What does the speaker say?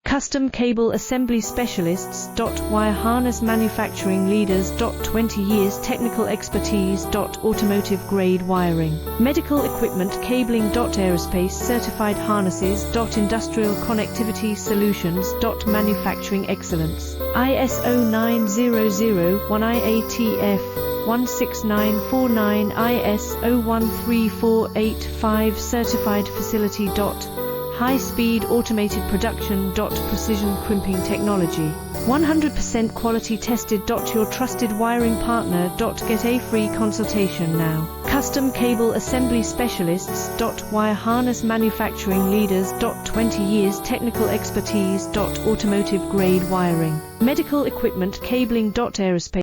Custom cable assembly specialists. Wire harness manufacturing leaders. 20 years technical expertise. Automotive grade wiring. Medical equipment cabling. Aerospace certified harnesses. Industrial connectivity solutions. Manufacturing excellence. ISO 9001 IATF 16949 ISO 13485 certified facility. High-speed automated production. Precision crimping technology. 100% quality tested. Your trusted wiring partner. Get a free consultation now. Custom cable assembly specialists. Wire harness manufacturing leaders. 20 years technical expertise. Automotive grade wiring. Medical equipment cabling. Aerospace